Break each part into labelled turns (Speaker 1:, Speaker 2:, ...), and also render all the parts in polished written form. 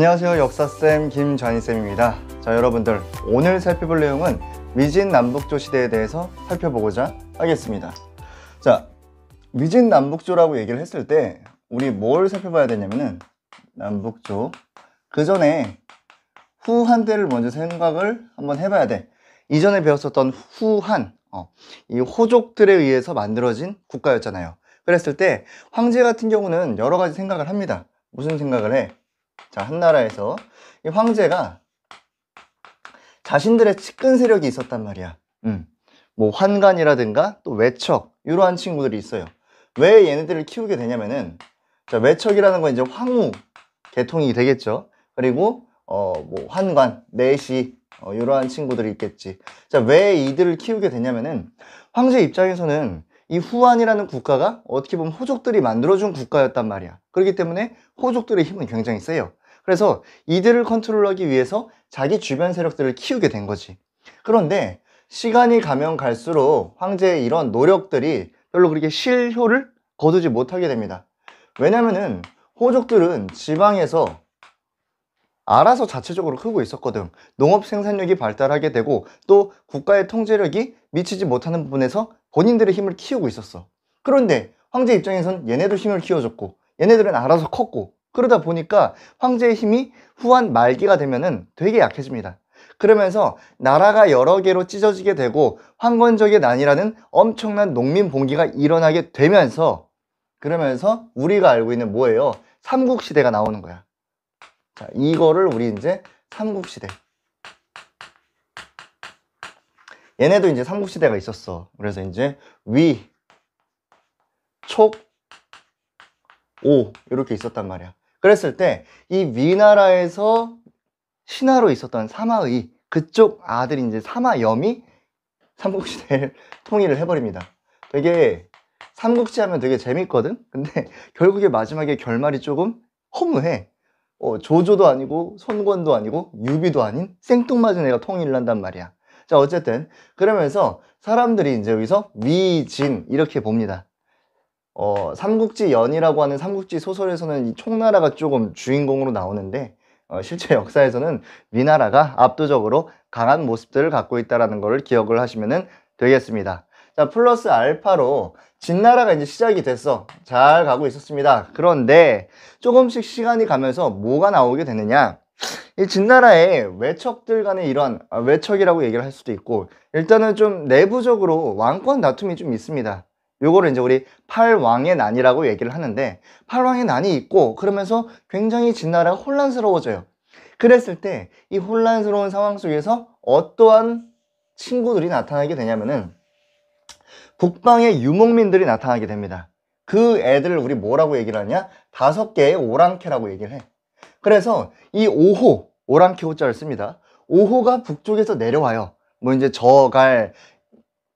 Speaker 1: 안녕하세요. 역사쌤 김전희쌤입니다. 자, 여러분들 오늘 살펴볼 내용은 위진남북조 시대에 대해서 살펴보고자 하겠습니다. 자, 위진남북조라고 얘기를 했을 때 우리 뭘 살펴봐야 되냐면은 남북조 그 전에 후한때를 먼저 생각을 한번 해봐야 돼. 이전에 배웠었던 후한 이 호족들에 의해서 만들어진 국가였잖아요. 그랬을 때 황제 같은 경우는 여러 가지 생각을 합니다. 무슨 생각을 해? 자, 한나라에서 이 황제가 자신들의 측근 세력이 있었단 말이야. 뭐 환관이라든가 또 외척 이러한 친구들이 있어요. 왜 얘네들을 키우게 되냐면은 자, 외척이라는 건 이제 황후 계통이 되겠죠. 그리고 뭐 환관, 내시 이러한 친구들이 있겠지. 자, 왜 이들을 키우게 되냐면은 황제 입장에서는 이 후한이라는 국가가 어떻게 보면 호족들이 만들어준 국가였단 말이야. 그렇기 때문에 호족들의 힘은 굉장히 세요. 그래서 이들을 컨트롤하기 위해서 자기 주변 세력들을 키우게 된 거지. 그런데 시간이 가면 갈수록 황제의 이런 노력들이 별로 그렇게 실효를 거두지 못하게 됩니다. 왜냐면은 호족들은 지방에서 알아서 자체적으로 크고 있었거든. 농업 생산력이 발달하게 되고 또 국가의 통제력이 미치지 못하는 부분에서 본인들의 힘을 키우고 있었어. 그런데 황제 입장에선 얘네도 힘을 키워줬고 얘네들은 알아서 컸고 그러다 보니까 황제의 힘이 후한 말기가 되면은 되게 약해집니다. 그러면서 나라가 여러 개로 찢어지게 되고 황건적의 난이라는 엄청난 농민 봉기가 일어나게 되면서 그러면서 우리가 알고 있는 뭐예요? 삼국시대가 나오는 거야. 자, 이거를 우리 이제 삼국시대. 얘네도 이제 삼국시대가 있었어. 그래서 이제 위, 촉, 오 이렇게 있었단 말이야. 그랬을 때 이 위나라에서 신하로 있었던 사마의 그쪽 아들이 이제 사마염이 삼국시대를 통일을 해버립니다. 되게 삼국지 하면 되게 재밌거든? 근데 결국에 마지막에 결말이 조금 허무해. 조조도 아니고 손권도 아니고 유비도 아닌 생뚱맞은 애가 통일을 한단 말이야. 자, 어쨌든 그러면서 사람들이 이제 여기서 위진 이렇게 봅니다. 삼국지 연이라고 하는 삼국지 소설에서는 이 총나라가 조금 주인공으로 나오는데 실제 역사에서는 위나라가 압도적으로 강한 모습들을 갖고 있다는 것을 기억을 하시면 되겠습니다. 자, 플러스 알파로 진나라가 이제 시작이 됐어. 잘 가고 있었습니다. 그런데 조금씩 시간이 가면서 뭐가 나오게 되느냐, 이 진나라의 외척들 간의 이런 외척이라고 얘기를 할 수도 있고 일단은 좀 내부적으로 왕권 다툼이 좀 있습니다. 요거를 이제 우리 팔왕의 난이라고 얘기를 하는데 팔왕의 난이 있고 그러면서 굉장히 진나라가 혼란스러워져요. 그랬을 때 이 혼란스러운 상황 속에서 어떠한 친구들이 나타나게 되냐면은 북방의 유목민들이 나타나게 됩니다. 그 애들을 우리 뭐라고 얘기를 하냐? 5개의 오랑캐라고 얘기를 해. 그래서 이 5호, 오랑캐 호자를 씁니다. 5호가 북쪽에서 내려와요. 뭐 이제 저갈,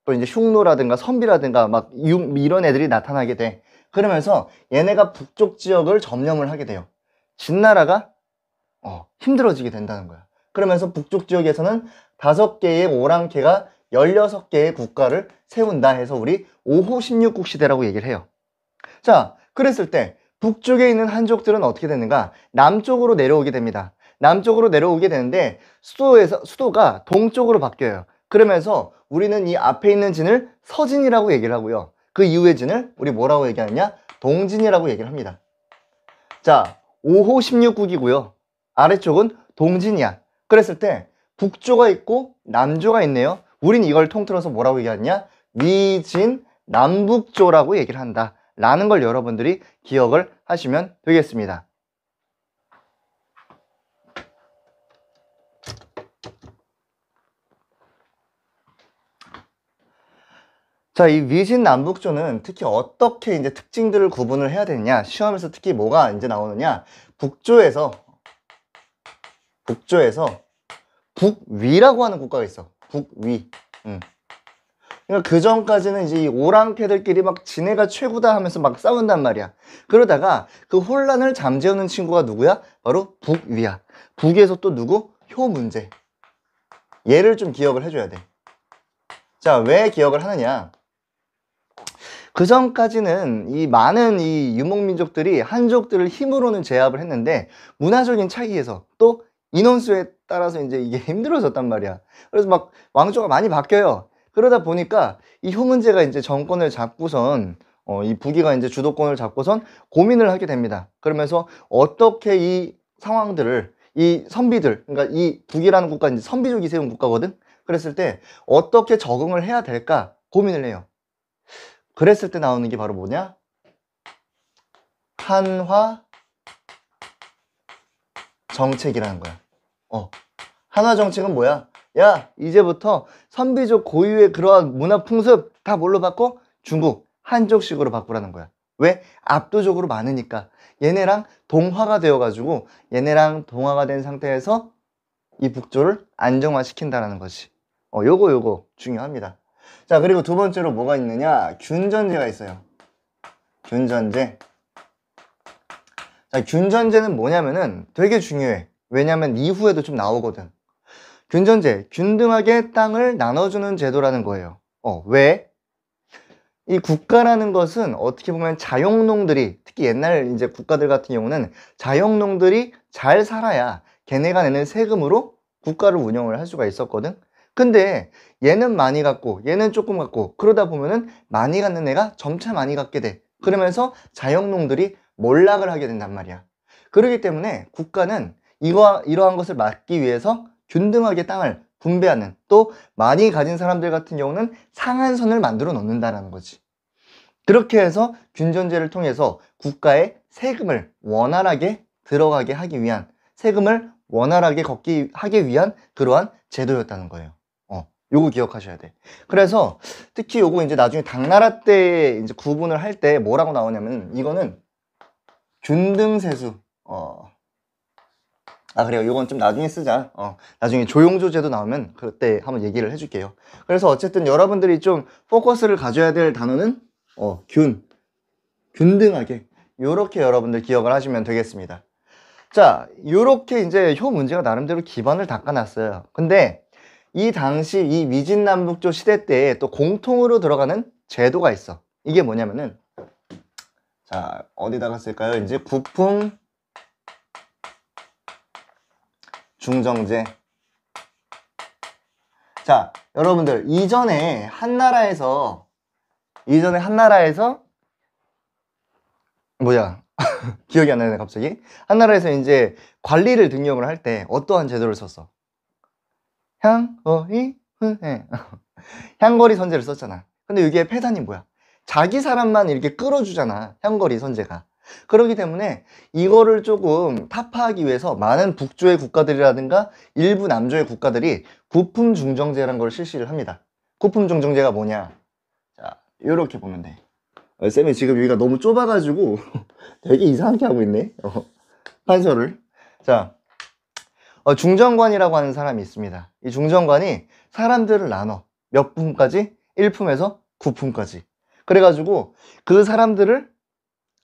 Speaker 1: 또 이제 흉노라든가 선비라든가 막 이런 애들이 나타나게 돼. 그러면서 얘네가 북쪽 지역을 점령을 하게 돼요. 진나라가 힘들어지게 된다는 거야. 그러면서 북쪽 지역에서는 5개의 오랑캐가 16개의 국가를 세운다 해서 우리 5호 16국 시대라고 얘기를 해요. 자, 그랬을 때 북쪽에 있는 한족들은 어떻게 되는가? 남쪽으로 내려오게 됩니다. 남쪽으로 내려오게 되는데 수도가 동쪽으로 바뀌어요. 그러면서 우리는 이 앞에 있는 진을 서진이라고 얘기를 하고요. 그 이후의 진을 우리 뭐라고 얘기하느냐? 동진이라고 얘기를 합니다. 자, 5호 16국이고요. 아래쪽은 동진이야. 그랬을 때 북조가 있고 남조가 있네요. 우린 이걸 통틀어서 뭐라고 얘기하느냐? 위진 남북조라고 얘기를 한다 라는 걸 여러분들이 기억을 하시면 되겠습니다. 자, 이 위진 남북조는 특히 어떻게 이제 특징들을 구분을 해야 되느냐, 시험에서 특히 뭐가 이제 나오느냐, 북조에서 북위라고 하는 국가가 있어. 북위. 그러니까 그 전까지는 이제 이 오랑캐들끼리 막 지네가 최고다 하면서 막 싸운단 말이야. 그러다가 그 혼란을 잠재우는 친구가 누구야? 바로 북위야. 북에서 또 누구? 효문제. 얘를 좀 기억을 해줘야 돼. 자, 왜 기억을 하느냐? 그 전까지는 이 많은 이 유목민족들이 한족들을 힘으로는 제압을 했는데 문화적인 차이에서 또 인원수에 따라서 이제 이게 힘들어졌단 말이야. 그래서 막 왕조가 많이 바뀌어요. 그러다 보니까 이 효문제가 이제 정권을 잡고선 이 부기가 이제 주도권을 잡고선 고민을 하게 됩니다. 그러면서 어떻게 이 상황들을 이 선비들, 그러니까 이 북이라는 국가는 이제 선비족이 세운 국가거든. 그랬을 때 어떻게 적응을 해야 될까 고민을 해요. 그랬을 때 나오는 게 바로 뭐냐? 한화 정책이라는 거야. 한화 정책은 뭐야? 야, 이제부터 선비족 고유의 그러한 문화 풍습 다 뭘로 바꿔? 중국 한족식으로 바꾸라는 거야. 왜? 압도적으로 많으니까. 얘네랑 동화가 되어가지고 얘네랑 동화가 된 상태에서 이 북조를 안정화시킨다는 거지. 요거 중요합니다. 자, 그리고 두 번째로 뭐가 있느냐? 균전제가 있어요. 균전제. 자, 균전제는 뭐냐면은 되게 중요해. 왜냐면 이후에도 좀 나오거든. 균전제, 균등하게 땅을 나눠주는 제도라는 거예요. 왜? 이 국가라는 것은 어떻게 보면 자영농들이, 특히 옛날 이제 국가들 같은 경우는 자영농들이 잘 살아야 걔네가 내는 세금으로 국가를 운영을 할 수가 있었거든. 근데 얘는 많이 갖고 얘는 조금 갖고 그러다 보면은 많이 갖는 애가 점차 많이 갖게 돼. 그러면서 자영농들이 몰락을 하게 된단 말이야. 그렇기 때문에 국가는 이러한 것을 막기 위해서 균등하게 땅을 분배하는, 또 많이 가진 사람들 같은 경우는 상한선을 만들어 놓는다는 거지. 그렇게 해서 균전제를 통해서 국가의 세금을 원활하게 들어가게 하기 위한, 세금을 원활하게 하기 위한 그러한 제도였다는 거예요. 요거 기억하셔야 돼. 그래서 특히 요거 이제 나중에 당나라 때 이제 구분을 할 때 뭐라고 나오냐면, 이거는 균등세수. 그래요. 요건 좀 나중에 쓰자. 나중에 조용조제도 나오면 그때 한번 얘기를 해줄게요. 그래서 어쨌든 여러분들이 좀 포커스를 가져야 될 단어는 균등하게, 요렇게 여러분들 기억을 하시면 되겠습니다. 자, 요렇게 이제 효 문제가 나름대로 기반을 닦아놨어요. 근데 이 당시 이 위진남북조 시대 때에 또 공통으로 들어가는 제도가 있어. 이게 뭐냐면은, 자, 어디다가 쓸까요? 이제 구품 중정제. 자, 여러분들 이전에 한나라에서 기억이 안 나네 갑자기. 한나라에서 이제 관리를 등용을 할 때 어떠한 제도를 썼어? 향거리 선제를 썼잖아. 근데 이게 폐단이 뭐야? 자기 사람만 이렇게 끌어주잖아, 향거리 선제가. 그렇기 때문에 이거를 조금 타파하기 위해서 많은 북조의 국가들이라든가 일부 남조의 국가들이 구품중정제라는 걸 실시를 합니다. 구품중정제가 뭐냐? 자, 이렇게 보면 돼. 쌤이 지금 여기가 너무 좁아가지고 되게 이상하게 하고 있네. 판서를. 자, 중정관이라고 하는 사람이 있습니다. 이 중정관이 사람들을 나눠. 몇 품까지? 1품에서 9품까지. 그래가지고 그 사람들을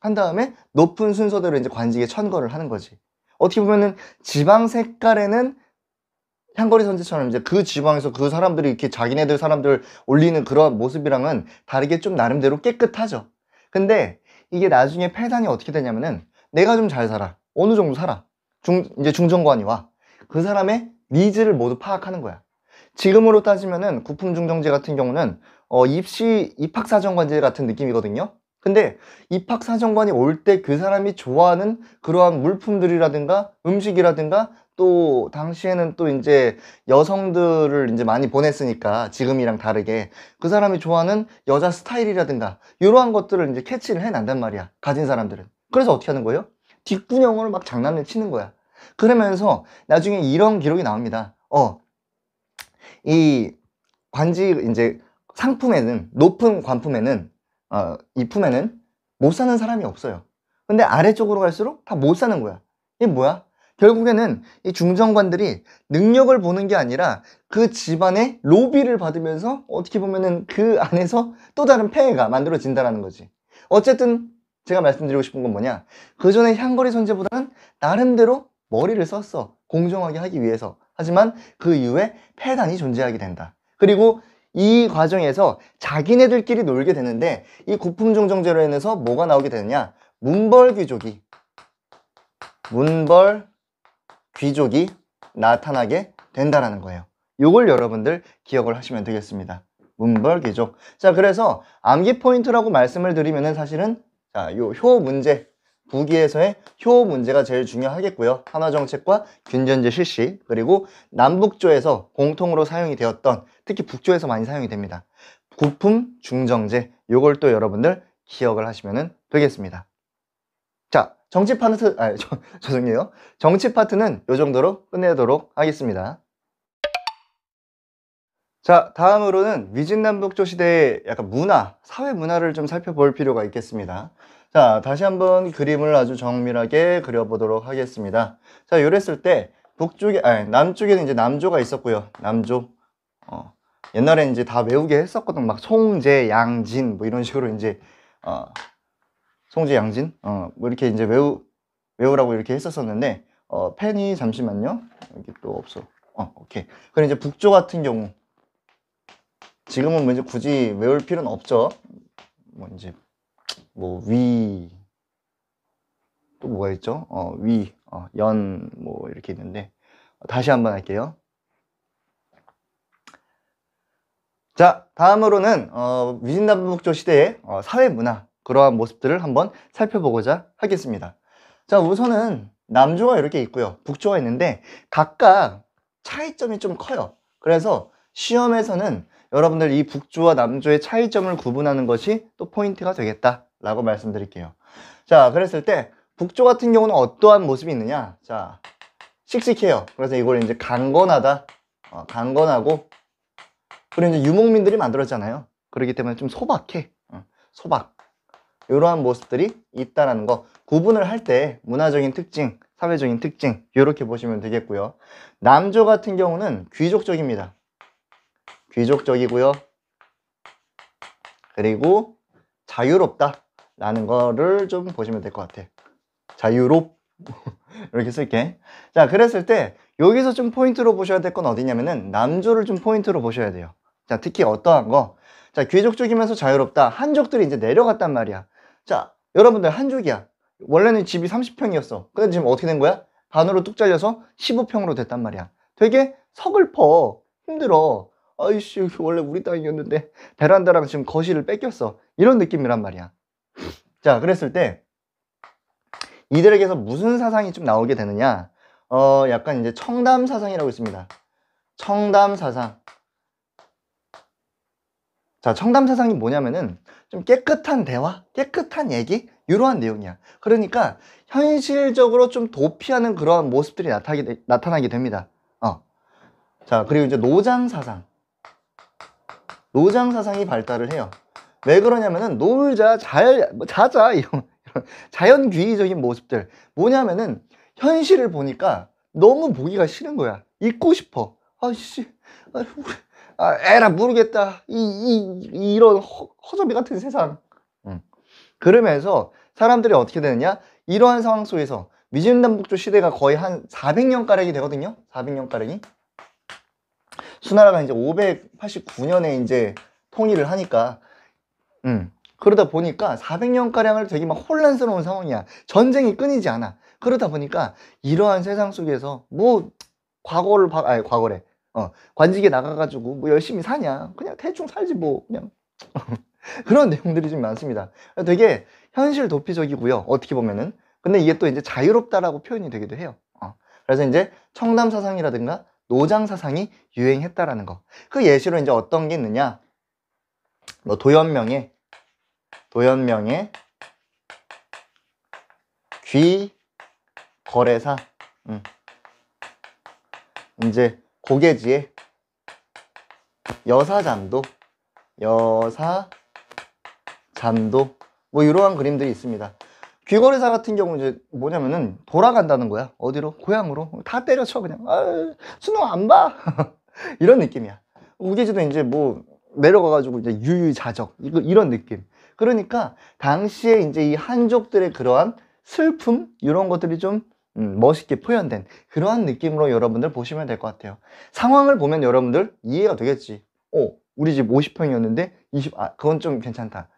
Speaker 1: 한 다음에 높은 순서대로 이제 관직에 천거를 하는 거지. 어떻게 보면은 지방 색깔에는 향거리 선제처럼 이제 그 지방에서 그 사람들이 이렇게 자기네들 사람들 올리는 그런 모습이랑은 다르게 좀 나름대로 깨끗하죠. 근데 이게 나중에 폐단이 어떻게 되냐면은, 내가 좀 잘 살아. 어느 정도 살아. 이제 중정관이 와. 그 사람의 니즈를 모두 파악하는 거야. 지금으로 따지면은 구품중정제 같은 경우는 입학사정관제 같은 느낌이거든요. 근데 입학사정관이 올 때 그 사람이 좋아하는 그러한 물품들이라든가 음식이라든가, 또 당시에는 또 이제 여성들을 이제 많이 보냈으니까 지금이랑 다르게 그 사람이 좋아하는 여자 스타일이라든가 이러한 것들을 이제 캐치를 해낸단 말이야, 가진 사람들은. 그래서 어떻게 하는 거예요? 뒷구녕으로 막 장난을 치는 거야. 그러면서 나중에 이런 기록이 나옵니다. 이 관직 이제 상품에는, 높은 관품에는, 이 품에는 못 사는 사람이 없어요. 근데 아래쪽으로 갈수록 다 못 사는 거야. 이게 뭐야? 결국에는 이 중정관들이 능력을 보는 게 아니라 그 집안의 로비를 받으면서 어떻게 보면은 그 안에서 또 다른 폐해가 만들어진다는 거지. 어쨌든 제가 말씀드리고 싶은 건 뭐냐, 그 전에 향거리 선제보다는 나름대로 머리를 썼어, 공정하게 하기 위해서. 하지만 그 이후에 폐단이 존재하게 된다. 그리고 이 과정에서 자기네들끼리 놀게 되는데 이 고품중정제로 인해서 뭐가 나오게 되느냐? 문벌귀족이 나타나게 된다라는 거예요. 요걸 여러분들 기억을 하시면 되겠습니다. 문벌귀족. 자, 그래서 암기 포인트라고 말씀을 드리면은 사실은 자, 요 효 문제, 부기에서의 효 문제가 제일 중요하겠고요. 한화정책과 균전제 실시, 그리고 남북조에서 공통으로 사용이 되었던, 특히 북조에서 많이 사용이 됩니다. 고품 중정제, 요걸 또 여러분들 기억을 하시면 되겠습니다. 자, 정치 파트, 죄송해요. 정치 파트는 요 정도로 끝내도록 하겠습니다. 자, 다음으로는 위진남북조 시대의 약간 문화, 사회 문화를 좀 살펴볼 필요가 있겠습니다. 자, 다시 한번 그림을 아주 정밀하게 그려보도록 하겠습니다. 자, 요랬을 때 북쪽에, 남쪽에는 이제 남조가 있었고요. 남조. 옛날에 이제 다 외우게 했었거든. 막 송제, 양진, 뭐 이런 식으로 이제, 송제, 양진, 뭐 이렇게 이제 외우라고 이렇게 했었었는데, 펜이 잠시만요. 여기 또 없어. 오케이. 그럼 이제 북조 같은 경우, 지금은 뭐 이제 굳이 외울 필요는 없죠. 뭐 이제 뭐 위, 또 뭐가 있죠? 위, 연, 뭐 이렇게 있는데 다시 한번 할게요. 자, 다음으로는 위진남북조 시대의 사회 문화, 그러한 모습들을 한번 살펴보고자 하겠습니다. 자, 우선은 남조가 이렇게 있고요, 북조가 있는데 각각 차이점이 좀 커요. 그래서 시험에서는 여러분들 이 북조와 남조의 차이점을 구분하는 것이 또 포인트가 되겠다라고 말씀드릴게요. 자, 그랬을 때 북조 같은 경우는 어떠한 모습이 있느냐? 자, 씩씩해요. 그래서 이걸 이제 강건하다, 강건하고, 그리고 이제 유목민들이 만들었잖아요. 그렇기 때문에 좀 소박해. 소박. 이러한 모습들이 있다라는 거, 구분을 할 때 문화적인 특징, 사회적인 특징, 이렇게 보시면 되겠고요. 남조 같은 경우는 귀족적입니다. 귀족적이고요. 그리고 자유롭다라는 거를 좀 보시면 될 것 같아. 자유롭. 이렇게 쓸게. 자, 그랬을 때 여기서 좀 포인트로 보셔야 될 건 어디냐면은 남조를 좀 포인트로 보셔야 돼요. 자, 특히 어떠한 거. 자, 귀족적이면서 자유롭다. 한족들이 이제 내려갔단 말이야. 자, 여러분들 한족이야. 원래는 집이 30평이었어. 근데 지금 어떻게 된 거야? 반으로 뚝 잘려서 15평으로 됐단 말이야. 되게 서글퍼. 힘들어. 아이씨, 원래 우리 땅이었는데 베란다랑 지금 거실을 뺏겼어. 이런 느낌이란 말이야. 자, 그랬을 때 이들에게서 무슨 사상이 좀 나오게 되느냐? 약간 이제 청담 사상이라고 있습니다. 청담 사상. 자, 청담 사상이 뭐냐면은 좀 깨끗한 대화, 깨끗한 얘기, 이러한 내용이야. 그러니까 현실적으로 좀 도피하는 그러한 모습들이 나타나게 됩니다. 자, 그리고 이제 노장 사상. 노장 사상이 발달을 해요. 왜 그러냐면은 놀자, 자자, 이런 자연귀의적인 모습들. 뭐냐면은 현실을 보니까 너무 보기가 싫은 거야. 잊고 싶어. 아이씨, 에라 모르겠다. 이런 허접이 같은 세상. 그러면서 사람들이 어떻게 되느냐? 이러한 상황 속에서 위진남북조 시대가 거의 한 400년가량이 되거든요. 400년가량이. 수나라가 이제 589년에 이제 통일을 하니까, 그러다 보니까 400년가량을 되게 막 혼란스러운 상황이야. 전쟁이 끊이지 않아. 그러다 보니까 이러한 세상 속에서 뭐 과거래. 관직에 나가가지고 뭐 열심히 사냐. 그냥 대충 살지 뭐, 그냥. 그런 내용들이 좀 많습니다. 되게 현실 도피적이고요. 어떻게 보면은. 근데 이게 또 이제 자유롭다라고 표현이 되기도 해요. 그래서 이제 청담 사상이라든가 노장 사상이 유행했다라는 거. 그 예시로 이제 어떤 게 있느냐? 뭐 도연명의 귀 거래사, 이제 고개지의 여사잠도 뭐 이러한 그림들이 있습니다. 귀거래사 같은 경우 이제 뭐냐면은 돌아간다는 거야. 어디로? 고향으로. 다 때려쳐 그냥. 수능 안 봐. 이런 느낌이야. 우계지도 이제 뭐 내려가가지고 이제 유유자적 이런 느낌. 그러니까 당시에 이제 이 한족들의 그러한 슬픔 이런 것들이 좀 멋있게 표현된 그러한 느낌으로 여러분들 보시면 될 것 같아요. 상황을 보면 여러분들 이해가 되겠지. 우리 집 50평이었는데 그건 좀 괜찮다.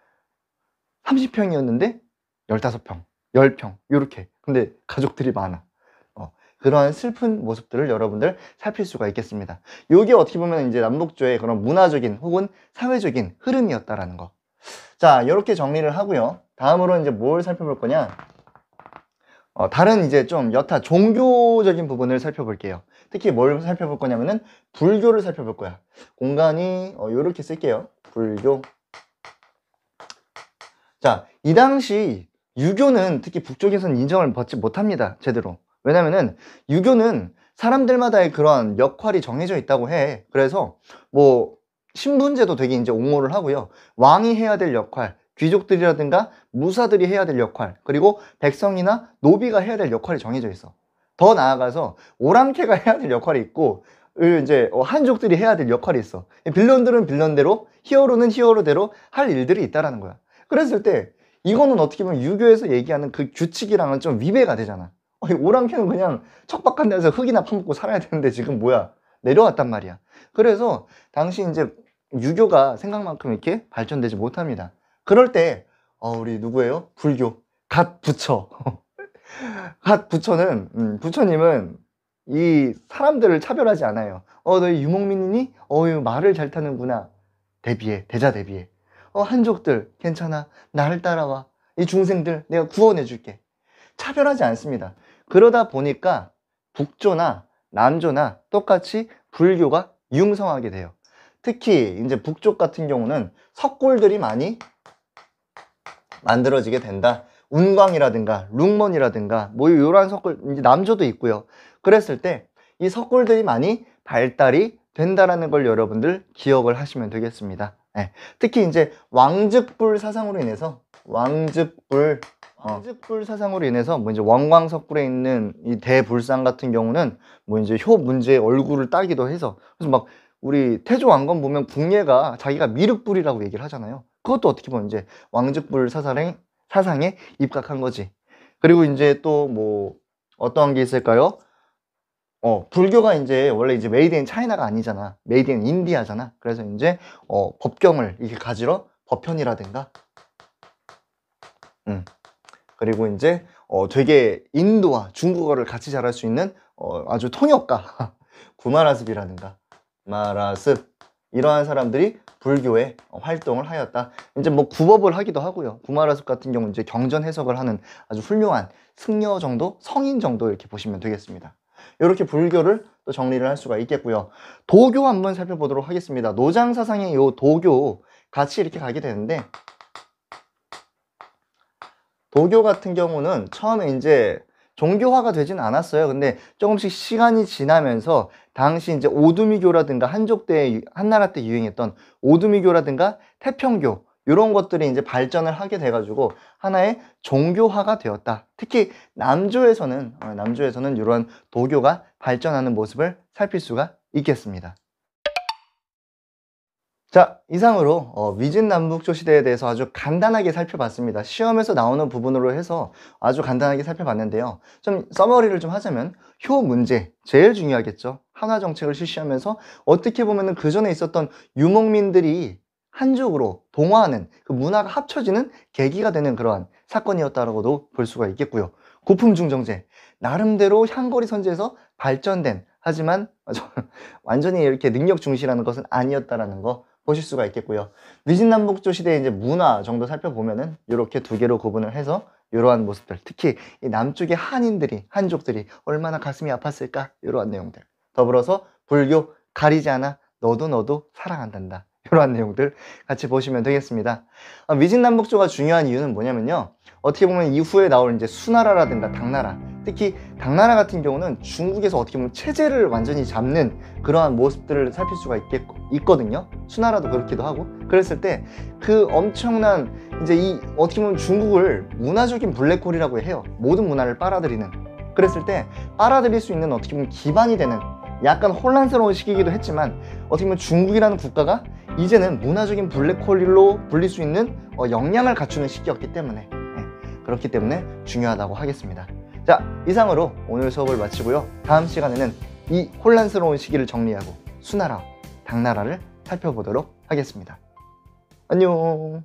Speaker 1: 30평이었는데 15평, 10평 이렇게. 근데 가족들이 많아. 그러한 슬픈 모습들을 여러분들 살필 수가 있겠습니다. 이게 어떻게 보면 이제 남북조의 그런 문화적인 혹은 사회적인 흐름이었다라는 거. 자, 이렇게 정리를 하고요. 다음으로 이제 뭘 살펴볼 거냐? 다른 이제 좀 여타 종교적인 부분을 살펴볼게요. 특히 뭘 살펴볼 거냐면은 불교를 살펴볼 거야. 공간이 이렇게 쓸게요. 불교. 자, 이 당시 유교는 특히 북쪽에서는 인정을 받지 못합니다. 제대로. 왜냐면은 유교는 사람들마다의 그런 역할이 정해져 있다고 해. 그래서 뭐 신분제도 되게 이제 옹호를 하고요. 왕이 해야 될 역할, 귀족들이라든가 무사들이 해야 될 역할, 그리고 백성이나 노비가 해야 될 역할이 정해져 있어. 더 나아가서 오랑캐가 해야 될 역할이 있고, 이제 한족들이 해야 될 역할이 있어. 빌런들은 빌런대로, 히어로는 히어로대로 할 일들이 있다라는 거야. 그랬을 때 이거는 어떻게 보면 유교에서 얘기하는 그 규칙이랑은 좀 위배가 되잖아. 오랑캐는 그냥 척박한 데서 흙이나 파먹고 살아야 되는데 지금 뭐야? 내려왔단 말이야. 그래서 당시 이제 유교가 생각만큼 이렇게 발전되지 못합니다. 그럴 때 우리 누구예요? 불교 갓 부처. 갓 부처는 부처님은 이 사람들을 차별하지 않아요. 너 유목민이니? 말을 잘 타는구나. 대비해, 대자 대비해. 한족들 괜찮아, 나를 따라와. 이 중생들 내가 구원해 줄게. 차별하지 않습니다. 그러다 보니까 북조나 남조나 똑같이 불교가 융성하게 돼요. 특히 이제 북쪽 같은 경우는 석굴들이 많이 만들어지게 된다. 운광이라든가 룽먼이라든가 뭐 이러한 석굴, 이제 남조도 있고요. 그랬을 때 이 석굴들이 많이 발달이 된다라는 걸 여러분들 기억을 하시면 되겠습니다. 네. 특히 이제 왕즉불 사상으로 인해서 왕즉불 사상으로 인해서 뭐 이제 원광석굴에 있는 이 대불상 같은 경우는 뭐 이제 효 문제의 얼굴을 따기도 해서, 그래서 막 우리 태조 왕건 보면 궁예가 자기가 미륵불이라고 얘기를 하잖아요. 그것도 어떻게 보면 이제 왕즉불 사상에 입각한 거지. 그리고 이제 또 뭐 어떤 게 있을까요? 불교가 이제 원래 이제 메이드 인 차이나가 아니잖아. 메이드 인 인디아잖아. 그래서 이제 법경을 이렇게 가지러 법현이라든가 그리고 이제 되게 인도와 중국어를 같이 잘할 수 있는 아주 통역가 구마라습이라든가 마라습, 이러한 사람들이 불교에 활동을 하였다. 이제 뭐 구법을 하기도 하고요. 구마라습 같은 경우 이제 경전 해석을 하는 아주 훌륭한 승려 정도, 성인 정도 이렇게 보시면 되겠습니다. 이렇게 불교를 또 정리를 할 수가 있겠고요. 도교 한번 살펴보도록 하겠습니다. 노장 사상의 요 도교 같이 이렇게 가게 되는데, 도교 같은 경우는 처음에 이제 종교화가 되지는 않았어요. 근데 조금씩 시간이 지나면서 당시 이제 오두미교라든가 한나라 때 유행했던 오두미교라든가 태평교 이런 것들이 이제 발전을 하게 돼가지고 하나의 종교화가 되었다. 특히 남조에서는 이러한 도교가 발전하는 모습을 살필 수가 있겠습니다. 자, 이상으로 위진남북조 시대에 대해서 아주 간단하게 살펴봤습니다. 시험에서 나오는 부분으로 해서 아주 간단하게 살펴봤는데요. 좀 서머리를 좀 하자면 효 문제 제일 중요하겠죠. 한화 정책을 실시하면서 어떻게 보면은 그 전에 있었던 유목민들이 한족으로 동화하는 그 문화가 합쳐지는 계기가 되는 그러한 사건이었다라고도 볼 수가 있겠고요. 고품중정제 나름대로 향거리 선제에서 발전된, 하지만 완전히 이렇게 능력 중시라는 것은 아니었다라는 거 보실 수가 있겠고요. 위진남북조 시대의 이제 문화 정도 살펴보면은 이렇게 두 개로 구분을 해서 이러한 모습들, 특히 이 남쪽의 한족들이 얼마나 가슴이 아팠을까, 이러한 내용들. 더불어서 불교 가리지 않아 너도 사랑한단다, 이러한 내용들 같이 보시면 되겠습니다. 위진남북조가 중요한 이유는 뭐냐면요, 어떻게 보면 이후에 나올 이제 수나라라든가 당나라, 특히 당나라 같은 경우는 중국에서 어떻게 보면 체제를 완전히 잡는 그러한 모습들을 살필 수가 있거든요. 수나라도 그렇기도 하고. 그랬을 때 그 엄청난 이제 이 어떻게 보면 중국을 문화적인 블랙홀이라고 해요. 모든 문화를 빨아들이는. 그랬을 때 빨아들일 수 있는 어떻게 보면 기반이 되는 약간 혼란스러운 시기이기도 했지만, 어떻게 보면 중국이라는 국가가 이제는 문화적인 블랙홀로 불릴 수 있는 역량을 갖추는 시기였기 때문에, 그렇기 때문에 중요하다고 하겠습니다. 자, 이상으로 오늘 수업을 마치고요. 다음 시간에는 이 혼란스러운 시기를 정리하고 수나라, 당나라를 살펴보도록 하겠습니다. 하겠습니다. 안녕.